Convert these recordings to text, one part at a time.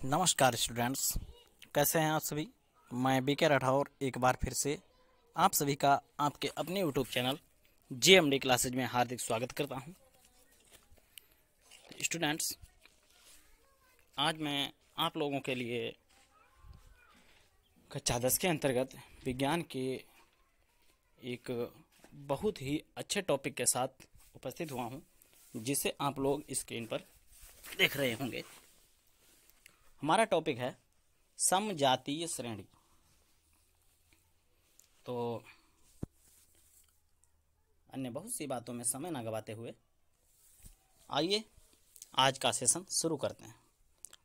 नमस्कार स्टूडेंट्स, कैसे हैं आप सभी। मैं बीके राठौर एक बार फिर से आप सभी का आपके अपने यूट्यूब चैनल जेएमडी क्लासेज में हार्दिक स्वागत करता हूं। स्टूडेंट्स, आज मैं आप लोगों के लिए कक्षा 10 के अंतर्गत विज्ञान के एक बहुत ही अच्छे टॉपिक के साथ उपस्थित हुआ हूं, जिसे आप लोग स्क्रीन पर देख रहे होंगे। हमारा टॉपिक है समजातीय श्रेणी। तो अन्य बहुत सी बातों में समय न गवाते हुए आइए आज का सेशन शुरू करते हैं।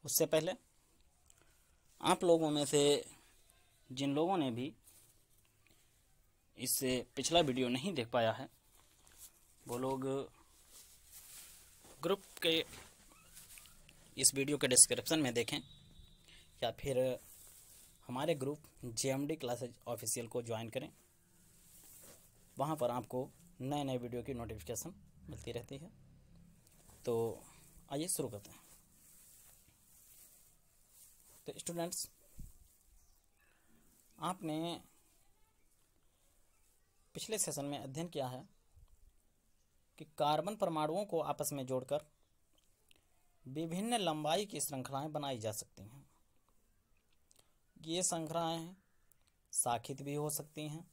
उससे पहले आप लोगों में से जिन लोगों ने भी इससे पिछला वीडियो नहीं देख पाया है, वो लोग ग्रुप के इस वीडियो के डिस्क्रिप्शन में देखें या फिर हमारे ग्रुप जेएमडी क्लासेज ऑफिशियल को ज्वाइन करें। वहाँ पर आपको नए नए वीडियो की नोटिफिकेशन मिलती रहती है। तो आइए शुरू करते हैं। तो स्टूडेंट्स, आपने पिछले सेशन में अध्ययन किया है कि कार्बन परमाणुओं को आपस में जोड़कर विभिन्न लंबाई की श्रृंखलाएं बनाई जा सकती हैं। ये श्रृंखलाएं शाखित भी हो सकती हैं।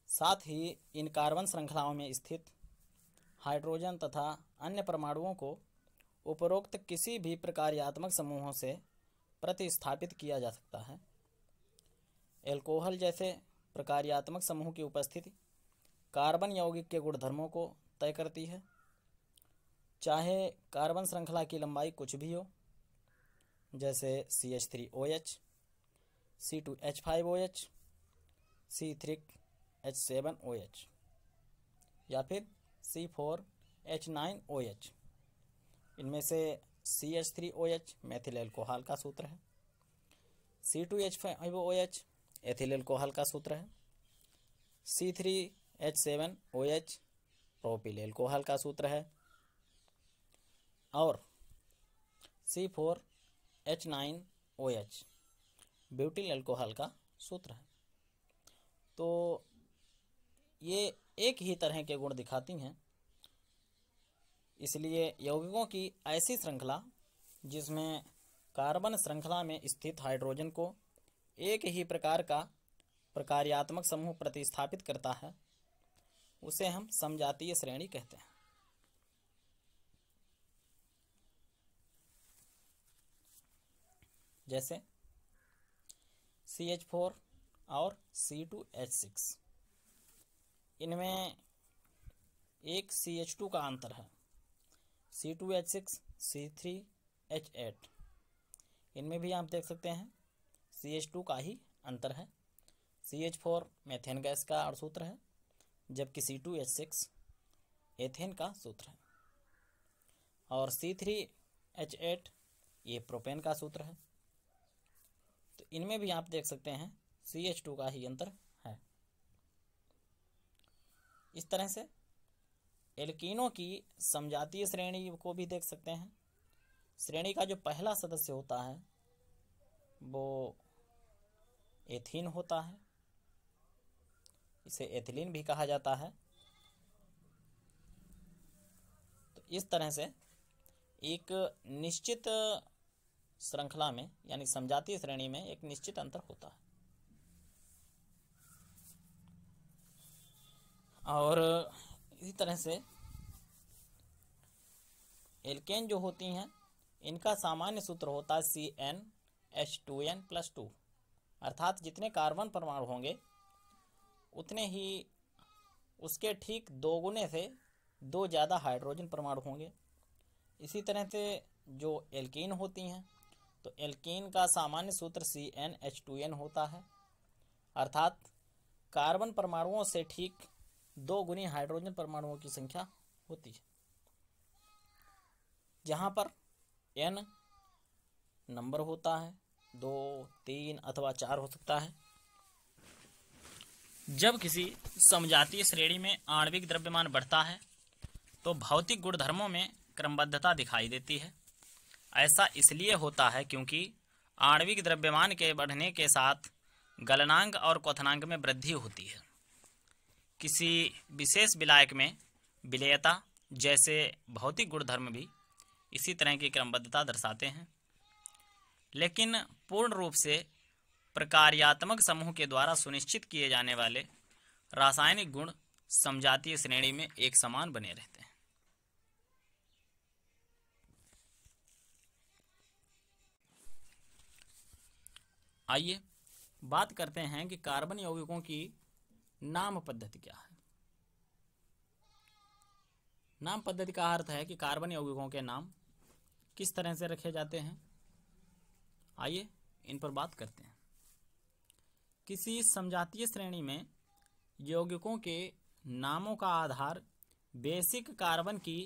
साथ ही इन कार्बन श्रृंखलाओं में स्थित हाइड्रोजन तथा अन्य परमाणुओं को उपरोक्त किसी भी प्रकार्यात्मक समूहों से प्रतिस्थापित किया जा सकता है। एल्कोहल जैसे प्रकार्यात्मक समूह की उपस्थिति कार्बन यौगिक के गुणधर्मों को तय करती है। चाहे कार्बन श्रृंखला की लंबाई कुछ भी हो, जैसे CH3OH, C2H5OH, C3H7OH या फिर C4H9OH। इनमें से CH3OH मेथिल एल्कोहल का सूत्र है, C2H5OH एथिल एल्कोहल का सूत्र है, C3H7OH प्रोपिल एल्कोहल का सूत्र है और C4H9OH ब्यूटिल एल्कोहल का सूत्र है। तो ये एक ही तरह के गुण दिखाती हैं। इसलिए यौगिकों की ऐसी श्रृंखला जिसमें कार्बन श्रृंखला में स्थित हाइड्रोजन को एक ही प्रकार का प्रकार्यात्मक समूह प्रतिस्थापित करता है, उसे हम समजातीय श्रेणी कहते हैं। जैसे CH4 और C2H6, इनमें एक CH2 का अंतर है। C2H6 C3H8, इनमें भी आप देख सकते हैं CH2 का ही अंतर है। CH4 मेथेन गैस का सूत्र है, जबकि C2H6 एथेन का सूत्र है और C3H8 ये प्रोपेन का सूत्र है। तो इनमें भी आप देख सकते हैं CH2 का ही अंतर है। इस तरह से एल्कीनों की समजातीय श्रेणी को भी देख सकते हैं। श्रेणी का जो पहला सदस्य होता है वो एथीन होता है, इसे एथिलीन भी कहा जाता है। तो इस तरह से एक निश्चित श्रृंखला में यानी समजातीय श्रेणी में एक निश्चित अंतर होता है। और इसी तरह से एल्केन जो होती हैं, इनका सामान्य सूत्र होता है CnH2n+2, अर्थात जितने कार्बन परमाणु होंगे उतने ही उसके ठीक दोगुने से दो ज़्यादा हाइड्रोजन परमाणु होंगे। इसी तरह से जो एल्कीन होती हैं, तो एल्कीन का सामान्य सूत्र CnH2n होता है, अर्थात कार्बन परमाणुओं से ठीक दो गुनी हाइड्रोजन परमाणुओं की संख्या होती है, जहाँ पर n नंबर होता है, 2, 3 अथवा 4 हो सकता है। जब किसी समजातीय श्रेणी में आणविक द्रव्यमान बढ़ता है तो भौतिक गुणधर्मों में क्रमबद्धता दिखाई देती है। ऐसा इसलिए होता है क्योंकि आणविक द्रव्यमान के बढ़ने के साथ गलनांक और क्वथनांक में वृद्धि होती है। किसी विशेष विलायक में विलेयता जैसे भौतिक गुणधर्म भी इसी तरह की क्रमबद्धता दर्शाते हैं, लेकिन पूर्ण रूप से प्रकार्यात्मक समूह के द्वारा सुनिश्चित किए जाने वाले रासायनिक गुण समजातीय श्रेणी में एक समान बने रहते हैं। आइए बात करते हैं कि कार्बन यौगिकों की नाम पद्धति क्या है। नाम पद्धति का अर्थ है कि कार्बन यौगिकों के नाम किस तरह से रखे जाते हैं। आइए इन पर बात करते हैं। किसी समजातीय श्रेणी में यौगिकों के नामों का आधार बेसिक कार्बन की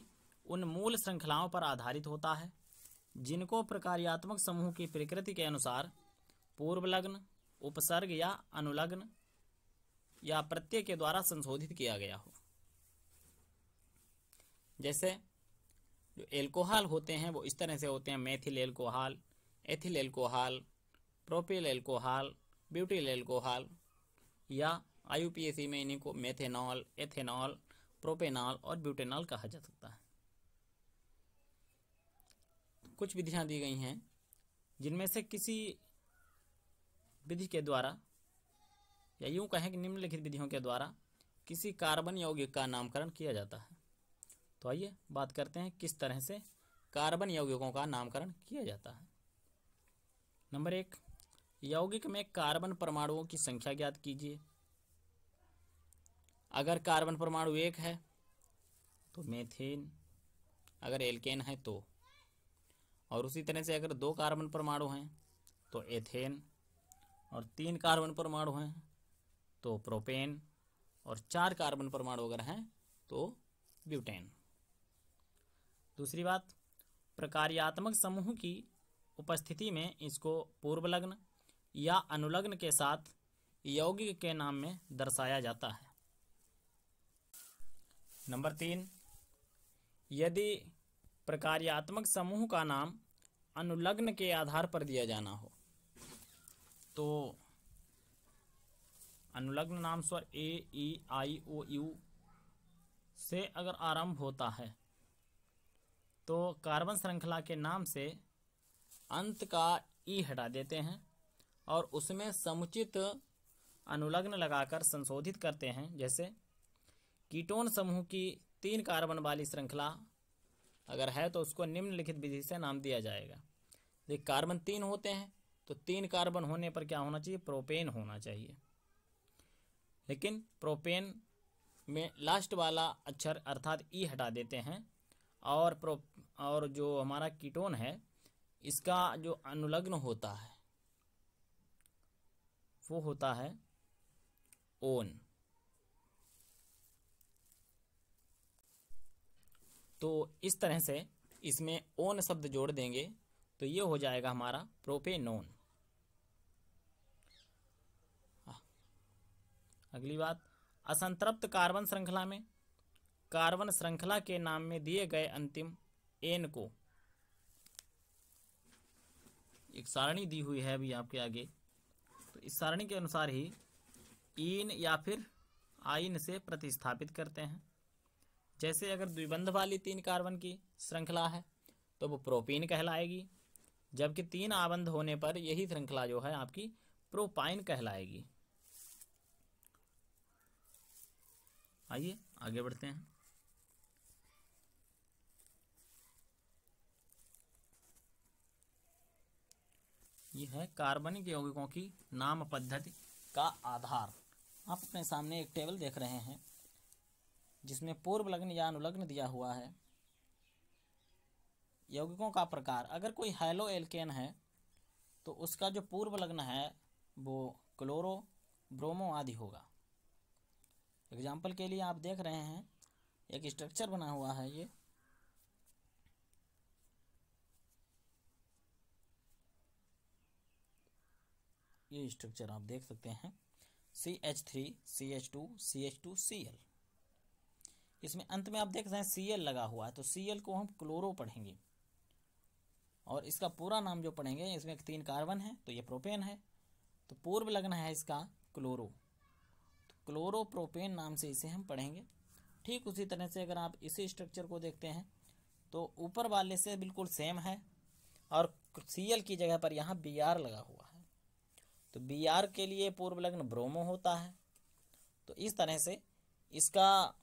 उन मूल श्रृंखलाओं पर आधारित होता है जिनको प्रकार्यात्मक समूह की प्रकृति के अनुसार पूर्वलग्न, उपसर्ग या अनुलग्न या प्रत्यय के द्वारा संशोधित किया गया हो। जैसे जो एल्कोहल होते हैं वो इस तरह से होते हैं: methyl alcohol, ethyl alcohol, propyl alcohol, butyl alcohol, या IUPAC में इन्हीं को मेथेनॉल, एथेनॉल, प्रोपेनॉल और ब्यूटेनॉल कहा जा सकता है। कुछ विधियां दी गई हैं जिनमें से किसी विधि के द्वारा या यूं कहें कि निम्नलिखित विधियों के द्वारा किसी कार्बन यौगिक का नामकरण किया जाता है। तो आइए बात करते हैं किस तरह से कार्बन यौगिकों का नामकरण किया जाता है। नंबर 1, यौगिक में कार्बन परमाणुओं की संख्या ज्ञात कीजिए। अगर कार्बन परमाणु 1 है तो मेथेन, अगर एल्केन है तो, और उसी तरह से अगर 2 कार्बन परमाणु हैं तो एथेन, और 3 कार्बन परमाणु हैं तो प्रोपेन, और 4 कार्बन परमाणु अगर हैं तो ब्यूटेन। दूसरी बात, प्रकार्यात्मक समूह की उपस्थिति में इसको पूर्वलग्न या अनुलग्न के साथ यौगिक के नाम में दर्शाया जाता है। नंबर 3, यदि प्रकार्यात्मक समूह का नाम अनुलग्न के आधार पर दिया जाना हो तो अनुलग्न नाम स्वर A, E, I, O, U से अगर आरंभ होता है तो कार्बन श्रृंखला के नाम से अंत का ई हटा देते हैं और उसमें समुचित अनुलग्न लगाकर संशोधित करते हैं। जैसे कीटोन समूह की 3 कार्बन वाली श्रृंखला अगर है तो उसको निम्नलिखित विधि से नाम दिया जाएगा। देखिए कार्बन 3 होते हैं तो 3 कार्बन होने पर क्या होना चाहिए? प्रोपेन होना चाहिए। लेकिन प्रोपेन में लास्ट वाला अक्षर अर्थात ई हटा देते हैं और जो हमारा कीटोन है इसका जो अनुलग्न होता है वो होता है ओन। तो इस तरह से इसमें ओन शब्द जोड़ देंगे तो ये हो जाएगा हमारा प्रोपेनोन। अगली बात, असंतृप्त कार्बन श्रृंखला में कार्बन श्रृंखला के नाम में दिए गए अंतिम एन को, एक सारणी दी हुई है अभी आपके आगे, तो इस सारणी के अनुसार ही इन या फिर आइन से प्रतिस्थापित करते हैं। जैसे अगर द्विबंध वाली 3 कार्बन की श्रृंखला है तो वो प्रोपीन कहलाएगी, जबकि 3 आबंध होने पर यही श्रृंखला जो है आपकी प्रोपाइन कहलाएगी। आइए आगे बढ़ते हैं। यह है कार्बनिक यौगिकों की नाम पद्धति का आधार। आप अपने सामने एक टेबल देख रहे हैं जिसमें पूर्वलग्न या अनुलग्न दिया हुआ है। यौगिकों का प्रकार, अगर कोई हैलो एल्केन है तो उसका जो पूर्वलग्न है वो क्लोरो, ब्रोमो आदि होगा। एग्जाम्पल के लिए आप देख रहे हैं एक स्ट्रक्चर बना हुआ है, ये स्ट्रक्चर आप देख सकते हैं CH3 CH2 CH2 Cl। इसमें अंत में आप देख रहे हैं Cl लगा हुआ है तो Cl को हम क्लोरो पढ़ेंगे। और इसका पूरा नाम जो पढ़ेंगे, इसमें 3 कार्बन है तो ये प्रोपेन है, तो पूर्व लग्न है इसका क्लोरो, तो क्लोरोप्रोपेन नाम से इसे हम पढ़ेंगे। ठीक उसी तरह से अगर आप इसी स्ट्रक्चर को देखते हैं तो ऊपर वाले से बिल्कुल सेम है, और Cl की जगह पर यहाँ Br लगा हुआ है, तो Br के लिए पूर्व लग्न ब्रोमो होता है, तो इस तरह से इसका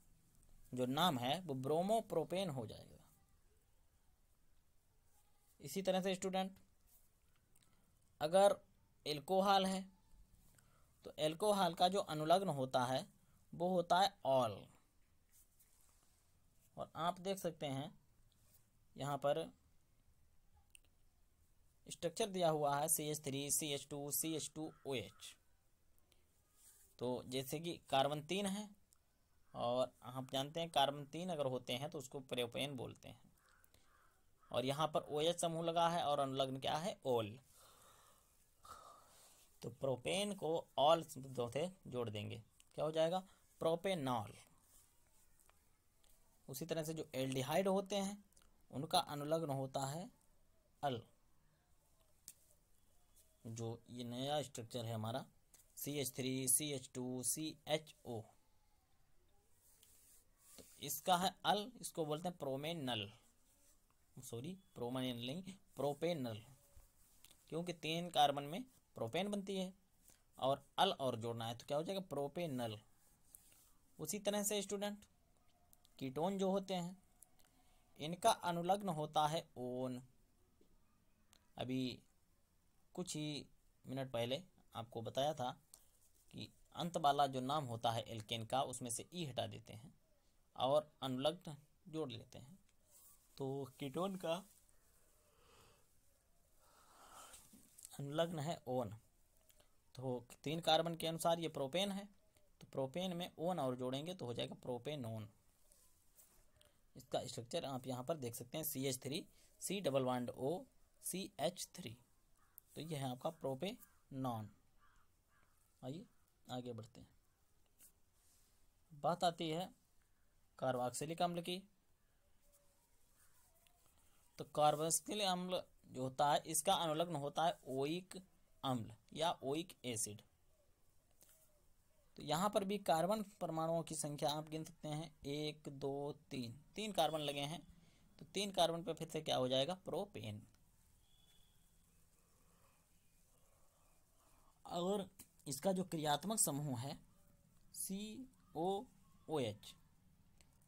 जो नाम है वो ब्रोमोप्रोपेन हो जाएगा। इसी तरह से स्टूडेंट, अगर एल्कोहल है तो एल्कोहल का जो अनुलग्न होता है वो होता है ऑल, और आप देख सकते हैं यहाँ पर स्ट्रक्चर दिया हुआ है CH3 CH2 CH2OH। तो जैसे कि कार्बन 3 है, और आप जानते हैं कार्बन 3 अगर होते हैं तो उसको प्रोपेन बोलते हैं, और यहाँ पर OH समूह लगा है और अनुलग्न क्या है, ऑल, तो प्रोपेन को ऑल शब्दों से जोड़ देंगे, क्या हो जाएगा, प्रोपेनॉल। उसी तरह से जो एल्डिहाइड होते हैं उनका अनुलग्न होता है अल, जो ये नया स्ट्रक्चर है हमारा CH3 CH2 CHO, तो इसका है अल, इसको बोलते हैं प्रोमेनल, सॉरी प्रोमेनल नहीं, प्रोपेनल, क्योंकि 3 कार्बन में प्रोपेन बनती है और अल और जोड़ना है तो क्या हो जाएगा, प्रोपेनल। उसी तरह से स्टूडेंट, कीटोन जो होते हैं इनका अनुलग्न होता है ओन। अभी कुछ ही मिनट पहले आपको बताया था कि अंत वाला जो नाम होता है एल्केन का, उसमें से ई हटा देते हैं और अनुलग्न जोड़ लेते हैं, तो कीटोन का अनुलग्न है ओन। तो 3 कार्बन के अनुसार ये प्रोपेन है, तो प्रोपेन में ओन और जोड़ेंगे तो हो जाएगा प्रोपेनोन। इसका स्ट्रक्चर आप यहाँ पर देख सकते हैं CH3 C double bond O CH3, तो ये है आपका प्रोपेनॉन। आइए आगे बढ़ते हैं। बात आती है कार्बोक्सिलिक अम्ल की, तो कार्बोक्सिलिक अम्ल जो होता है इसका अनुलग्न होता है ओइक अम्ल या ओइक एसिड। तो यहाँ पर भी कार्बन परमाणुओं की संख्या आप गिन सकते हैं 1 2 3, 3 कार्बन लगे हैं, तो 3 कार्बन पे फिर से क्या हो जाएगा, प्रोपेन। और इसका जो क्रियात्मक समूह है COOH,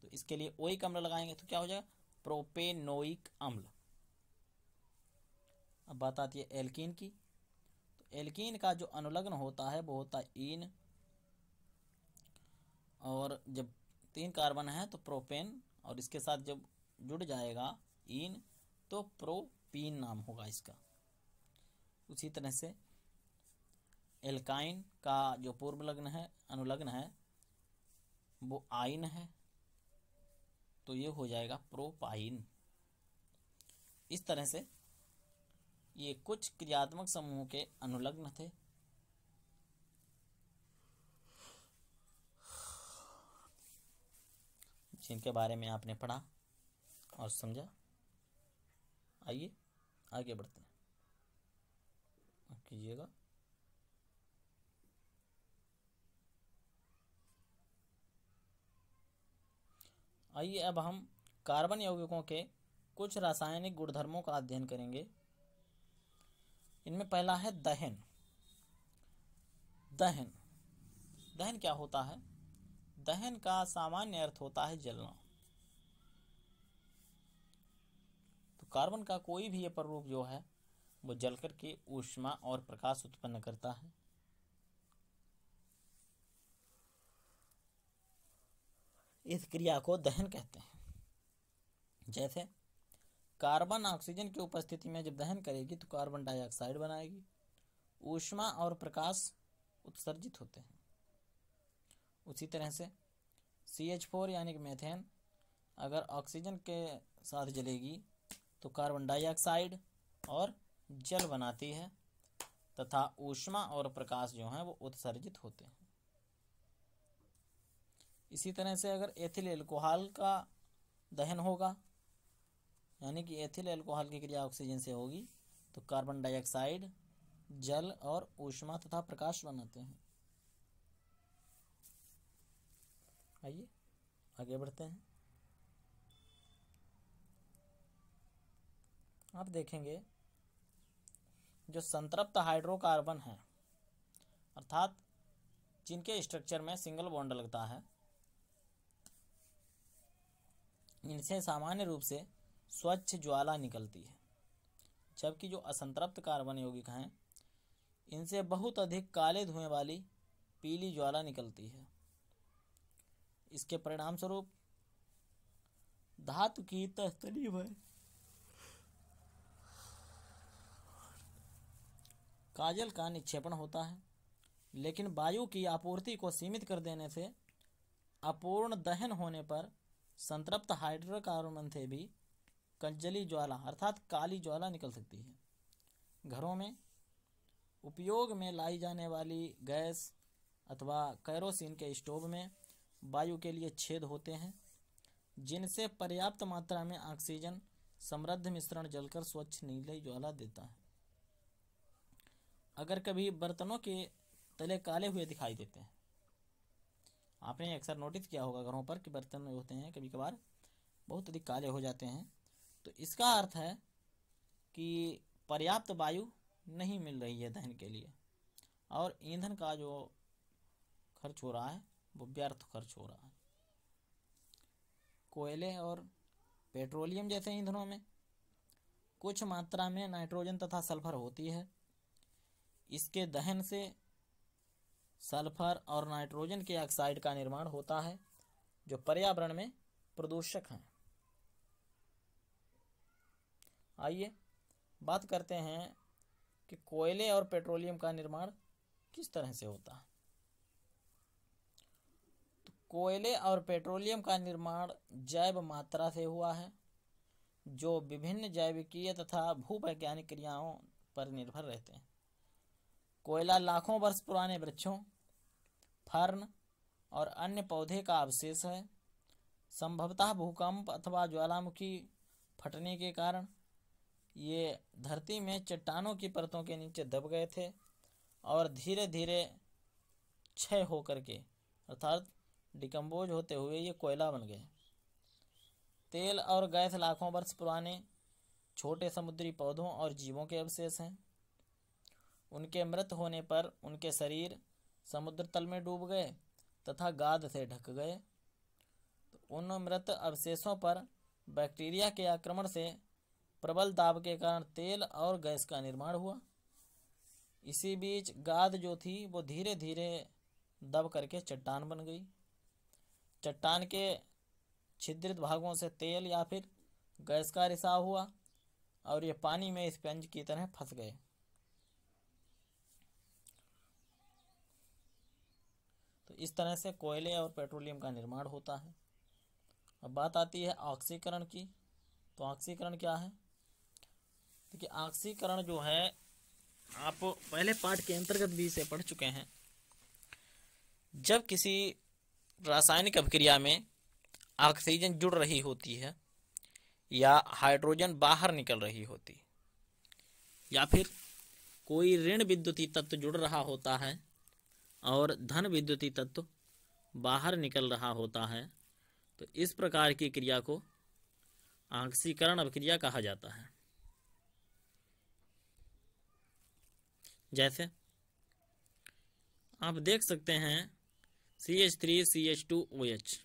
तो इसके लिए ओइक अम्ल लगाएंगे तो क्या हो जाएगा, प्रोपेनोइक अम्ल। अब बात आती है एल्कीन की, तो एल्कीन का जो अनुलग्न होता है वो होता है ईन, और जब 3 कार्बन है तो प्रोपेन, और इसके साथ जब जुड़ जाएगा ईन तो प्रोपीन नाम होगा इसका। उसी तरह से एल्काइन का जो पूर्व लग्न है अनुलग्न है वो आइन है, तो ये हो जाएगा प्रोपाइन। इस तरह से ये कुछ क्रियात्मक समूह के अनुलग्न थे। जिनके बारे में आपने पढ़ा और समझा। आइए आगे बढ़ते हैं, कीजिएगा। आइए अब हम कार्बन यौगिकों के कुछ रासायनिक गुणधर्मों का अध्ययन करेंगे। इनमें पहला है दहन। दहन दहन क्या होता है, दहन का सामान्य अर्थ होता है जलना। तो कार्बन का कोई भी अपर रूप जो है वो जलकर के ऊष्मा और प्रकाश उत्पन्न करता है। इस क्रिया को दहन कहते हैं। जैसे कार्बन ऑक्सीजन की उपस्थिति में जब दहन करेगी तो कार्बन डाइऑक्साइड बनाएगी, ऊष्मा और प्रकाश उत्सर्जित होते हैं। उसी तरह से CH4 यानी कि मीथेन अगर ऑक्सीजन के साथ जलेगी तो कार्बन डाइऑक्साइड और जल बनाती है तथा ऊष्मा और प्रकाश जो है वो उत्सर्जित होते हैं। इसी तरह से अगर एथिल एल्कोहल का दहन होगा, यानी कि एथिल एल्कोहल की क्रिया ऑक्सीजन से होगी तो कार्बन डाइऑक्साइड जल और ऊष्मा तथा प्रकाश बनाते हैं। आइए आगे बढ़ते हैं। आप देखेंगे जो संतृप्त हाइड्रोकार्बन है अर्थात जिनके स्ट्रक्चर में सिंगल बॉन्ड लगता है, इनसे सामान्य रूप से स्वच्छ ज्वाला निकलती है, जबकि जो असंतृप्त कार्बन यौगिक हैं इनसे बहुत अधिक काले धुएं वाली पीली ज्वाला निकलती है। इसके परिणाम स्वरूप धातु की तस्तरी में काजल का निक्षेपण होता है, लेकिन वायु की आपूर्ति को सीमित कर देने से अपूर्ण दहन होने पर संतृप्त हाइड्रोकार्बन से भी कज्जली ज्वाला अर्थात काली ज्वाला निकल सकती है। घरों में उपयोग में लाई जाने वाली गैस अथवा कैरोसिन के स्टोव में वायु के लिए छेद होते हैं, जिनसे पर्याप्त मात्रा में ऑक्सीजन समृद्ध मिश्रण जलकर स्वच्छ नीली ज्वाला देता है। अगर कभी बर्तनों के तले काले हुए दिखाई देते हैं, आपने अक्सर नोटिस किया होगा घरों पर कि बर्तन होते हैं कभी कभार बहुत अधिक काले हो जाते हैं, तो इसका अर्थ है कि पर्याप्त वायु नहीं मिल रही है दहन के लिए और ईंधन का जो खर्च हो रहा है वो व्यर्थ खर्च हो रहा है। कोयले और पेट्रोलियम जैसे ईंधनों में कुछ मात्रा में नाइट्रोजन तथा सल्फर होती है। इसके दहन से सल्फर और नाइट्रोजन के ऑक्साइड का निर्माण होता है जो पर्यावरण में प्रदूषक हैं। आइए बात करते हैं कि कोयले और पेट्रोलियम का निर्माण किस तरह से होता है। तो कोयले और पेट्रोलियम का निर्माण जैव मात्रा से हुआ है जो विभिन्न जैविकीय तथा भूवैज्ञानिक क्रियाओं पर निर्भर रहते हैं। कोयला लाखों वर्ष पुराने वृक्षों, फर्न और अन्य पौधे का अवशेष है। संभवतः भूकंप अथवा ज्वालामुखी फटने के कारण ये धरती में चट्टानों की परतों के नीचे दब गए थे और धीरे धीरे क्षय होकर के अर्थात डिकम्पोज होते हुए ये कोयला बन गए। तेल और गैस लाखों वर्ष पुराने छोटे समुद्री पौधों और जीवों के अवशेष हैं। उनके मृत होने पर उनके शरीर समुद्र तल में डूब गए तथा गाद से ढक गए। तो उन मृत अवशेषों पर बैक्टीरिया के आक्रमण से प्रबल दाब के कारण तेल और गैस का निर्माण हुआ। इसी बीच गाद जो थी वो धीरे धीरे दब करके चट्टान बन गई। चट्टान के छिद्रित भागों से तेल या फिर गैस का रिसाव हुआ और ये पानी में स्पंज की तरह फंस गए। तो इस तरह से कोयले और पेट्रोलियम का निर्माण होता है। अब बात आती है ऑक्सीकरण की। तो ऑक्सीकरण क्या है? देखिए ऑक्सीकरण जो है आप पहले पाठ के अंतर्गत भी इसे पढ़ चुके हैं। जब किसी रासायनिक अभिक्रिया में ऑक्सीजन जुड़ रही होती है या हाइड्रोजन बाहर निकल रही होती या फिर कोई ऋण विद्युतीय तत्व जुड़ रहा होता है और धन विद्युतीय तत्व बाहर निकल रहा होता है, तो इस प्रकार की क्रिया को ऑक्सीकरण अभिक्रिया कहा जाता है। जैसे आप देख सकते हैं CH3CH2OH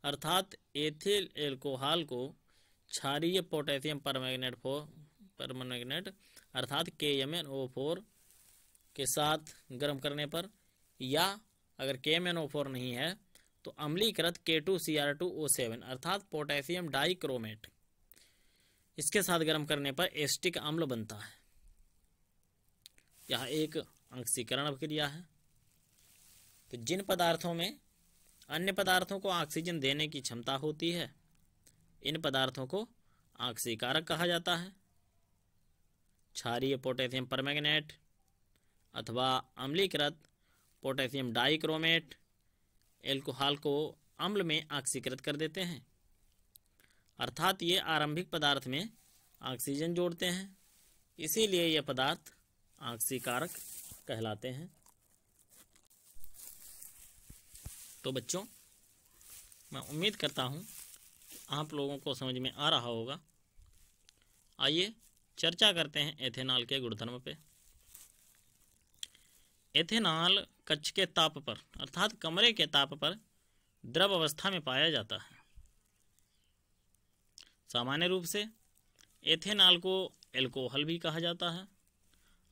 अर्थात एथिल एल्कोहल को क्षारीय पोटेशियम परमैंगनेट अर्थात KMnO4 के साथ गर्म करने पर, या अगर KMnO4 नहीं है तो अम्लीकृत K2Cr2O7 अर्थात पोटेशियम डाइक्रोमेट, इसके साथ गर्म करने पर एसिटिक अम्ल बनता है। यह एक ऑक्सीकरण अभिक्रिया है। तो जिन पदार्थों में अन्य पदार्थों को ऑक्सीजन देने की क्षमता होती है, इन पदार्थों को ऑक्सीकारक कहा जाता है। क्षारीय पोटेशियम परमैंगनेट अथवा अम्लीकृत पोटेशियम डाइक्रोमेट एल्कोहल को अम्ल में ऑक्सीकृत कर देते हैं अर्थात ये आरंभिक पदार्थ में ऑक्सीजन जोड़ते हैं, इसीलिए ये पदार्थ ऑक्सीकारक कहलाते हैं। तो बच्चों, मैं उम्मीद करता हूँ कि आप लोगों को समझ में आ रहा होगा। आइए चर्चा करते हैं एथेनॉल के गुणधर्म पे। एथेनॉल कक्ष के ताप पर अर्थात कमरे के ताप पर द्रव अवस्था में पाया जाता है। सामान्य रूप से एथेनॉल को एल्कोहल भी कहा जाता है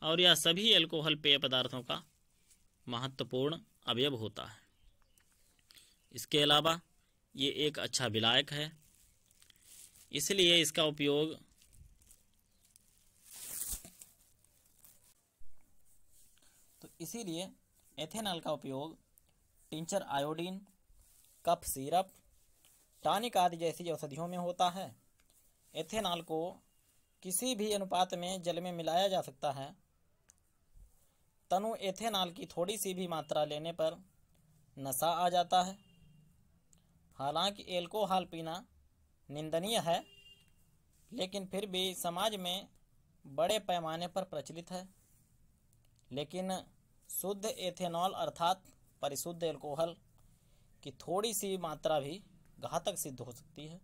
और यह सभी एल्कोहल पेय पदार्थों का महत्वपूर्ण अवयव होता है। इसके अलावा ये एक अच्छा विलायक है, इसलिए इसका उपयोग एथेनॉल का उपयोग tincture iodine, cough syrup, tonic आदि जैसी औषधियों में होता है। एथेनॉल को किसी भी अनुपात में जल में मिलाया जा सकता है। तनु एथेनॉल की थोड़ी सी भी मात्रा लेने पर नशा आ जाता है। हालांकि एल्कोहल पीना निंदनीय है, लेकिन फिर भी समाज में बड़े पैमाने पर प्रचलित है। लेकिन शुद्ध एथेनॉल अर्थात परिशुद्ध एल्कोहल की थोड़ी सी मात्रा भी घातक सिद्ध हो सकती है।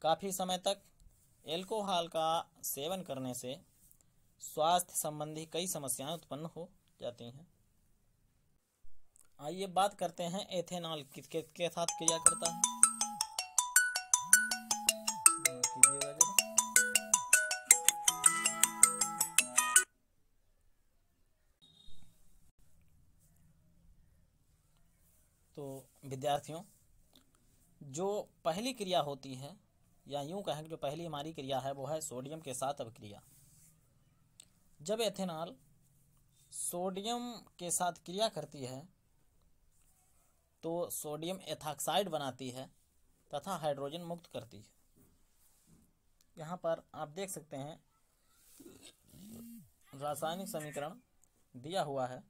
काफ़ी समय तक एल्कोहल का सेवन करने से स्वास्थ्य संबंधी कई समस्याएं उत्पन्न हो जाती हैं। आइए बात करते हैं एथेनॉल किसके साथ क्रिया करता है। तो विद्यार्थियों, जो पहली क्रिया होती है, या यूं कहें कि जो पहली हमारी क्रिया है, वो है सोडियम के साथ अभिक्रिया। जब एथेनॉल सोडियम के साथ क्रिया करती है तो सोडियम एथॉक्साइड बनाती है तथा हाइड्रोजन मुक्त करती है। यहाँ पर आप देख सकते हैं रासायनिक समीकरण दिया हुआ है।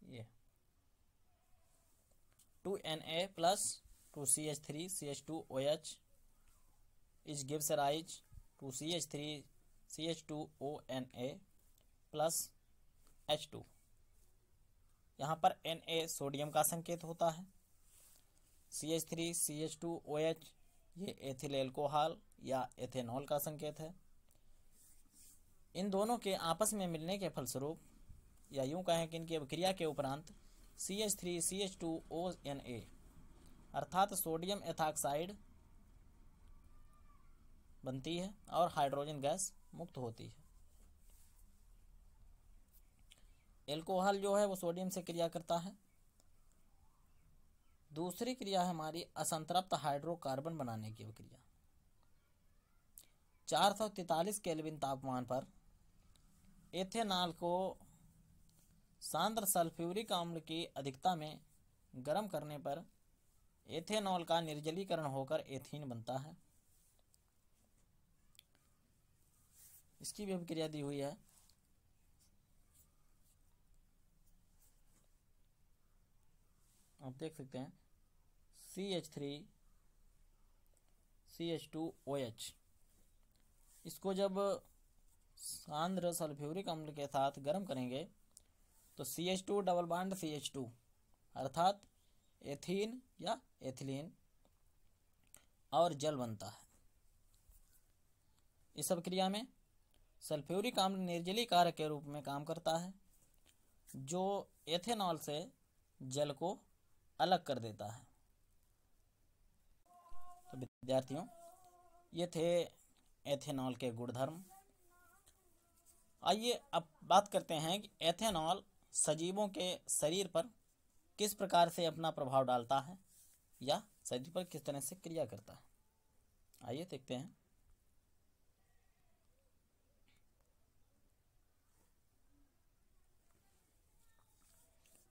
ये 2Na plus 2CH3 CH2OH is gives rise to CH3 CH2ONA plus H2। यहाँ पर Na सोडियम का संकेत होता है, CH3 CH2OH ये एथिल एल्कोहल या एथेनॉल का संकेत है। इन दोनों के आपस में मिलने के फलस्वरूप, या यूं कहें कि इनकी अभिक्रिया के उपरांत CH3 CH2ONA अर्थात सोडियम एथॉक्साइड बनती है और हाइड्रोजन गैस मुक्त होती है। एल्कोहल जो है वो सोडियम से क्रिया करता है। दूसरी क्रिया है हमारी असंतृप्त हाइड्रोकार्बन बनाने की क्रिया। 443 केल्विन तापमान पर एथेनॉल को सांद्र सल्फ्यूरिक अम्ल की अधिकता में गर्म करने पर एथेनॉल का निर्जलीकरण होकर एथीन बनता है। इसकी भी अभिक्रिया दी हुई है। आप देख सकते हैं CH3 CH2OH, इसको जब सांद्र सल्फ्यूरिक अम्ल के साथ गर्म करेंगे तो CH2 डबल बॉन्ड CH2 अर्थात एथीन या एथिलीन और जल बनता है। इस अभिक्रिया में सल्फ्यूरिक अम्ल निर्जली कारक के रूप में काम करता है, जो एथेनॉल से जल को अलग कर देता है। तो विद्यार्थियों, ये थे एथेनॉल के गुणधर्म। आइए अब बात करते हैं कि एथेनॉल सजीवों के शरीर पर किस प्रकार से अपना प्रभाव डालता है या शरीर पर किस तरह से क्रिया करता है। आइए देखते हैं।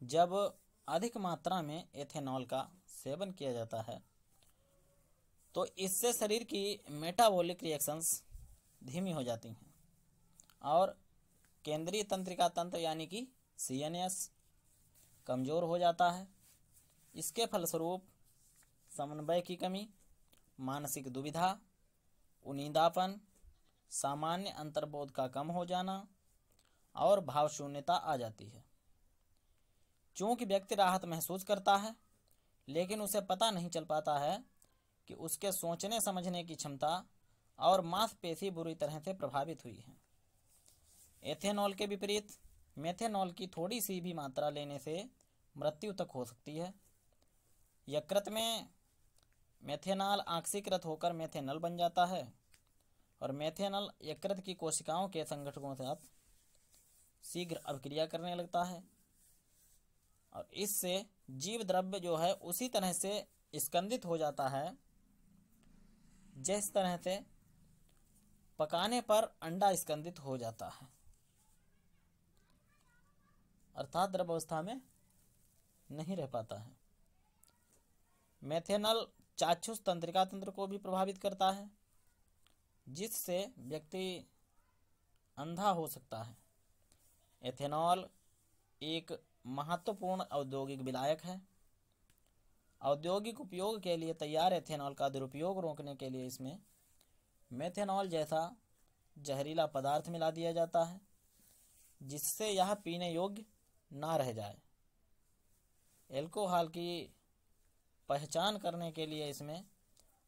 जब अधिक मात्रा में एथेनॉल का सेवन किया जाता है तो इससे शरीर की मेटाबॉलिक रिएक्शंस धीमी हो जाती हैं और केंद्रीय तंत्रिका तंत्र यानी कि CNS कमज़ोर हो जाता है। इसके फलस्वरूप समन्वय की कमी मानसिक दुविधा, उनींदापन, सामान्य अंतर्बोध का कम हो जाना और भाव शून्यता आ जाती है। चूंकि व्यक्ति राहत महसूस करता है, लेकिन उसे पता नहीं चल पाता है कि उसके सोचने समझने की क्षमता और मांसपेशी बुरी तरह से प्रभावित हुई है। एथेनॉल के विपरीत मेथेनॉल की थोड़ी सी भी मात्रा लेने से मृत्यु तक हो सकती है। यकृत में मेथेनॉल ऑक्सीकृत होकर मेथेनॉल बन जाता है और मेथेनॉल यकृत की कोशिकाओं के संगठनों के साथ शीघ्र अभिक्रिया करने लगता है और इससे जीव द्रव्य जो है उसी तरह से स्कंदित हो जाता है जिस तरह से पकाने पर अंडा स्कंदित हो जाता है, अर्थात द्रव अवस्था में नहीं रह पाता है। मेथेनॉल चाक्षुष तंत्रिका तंत्र को भी प्रभावित करता है, जिससे व्यक्ति अंधा हो सकता है। एथेनॉल एक महत्वपूर्ण औद्योगिक विलायक है। औद्योगिक उपयोग के लिए तैयार एथेनॉल का दुरुपयोग रोकने के लिए इसमें मेथेनॉल जैसा जहरीला पदार्थ मिला दिया जाता है, जिससे यह पीने योग्य ना रह जाए। एल्कोहल की पहचान करने के लिए इसमें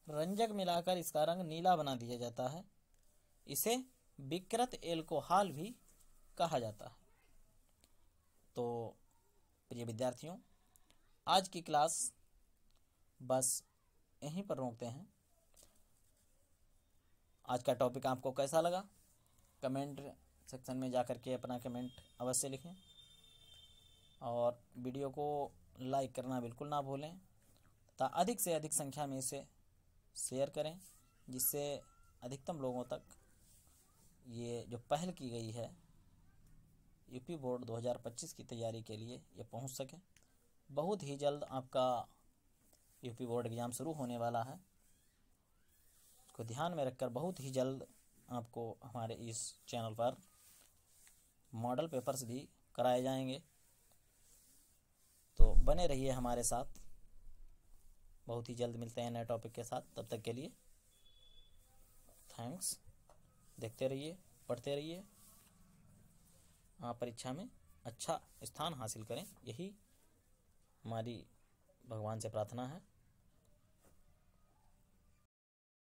रंजक मिलाकर इसका रंग नीला बना दिया जाता है। इसे विकृत एल्कोहल भी कहा जाता है। तो प्रिय विद्यार्थियों, आज की क्लास बस यहीं पर रोकते हैं। आज का टॉपिक आपको कैसा लगा, कमेंट सेक्शन में जाकर के अपना कमेंट अवश्य लिखें और वीडियो को लाइक करना बिल्कुल ना भूलें तथा अधिक से अधिक संख्या में इसे शेयर करें, जिससे अधिकतम लोगों तक ये जो पहल की गई है यूपी बोर्ड 2025 की तैयारी के लिए ये पहुंच सके। बहुत ही जल्द आपका यूपी बोर्ड एग्ज़ाम शुरू होने वाला है, को ध्यान में रखकर बहुत ही जल्द आपको हमारे इस चैनल पर मॉडल पेपर्स भी कराए जाएंगे। तो बने रहिए हमारे साथ, बहुत ही जल्द मिलते हैं नए टॉपिक के साथ। तब तक के लिए थैंक्स। देखते रहिए, पढ़ते रहिए, आप परीक्षा में अच्छा स्थान हासिल करें, यही हमारी भगवान से प्रार्थना है।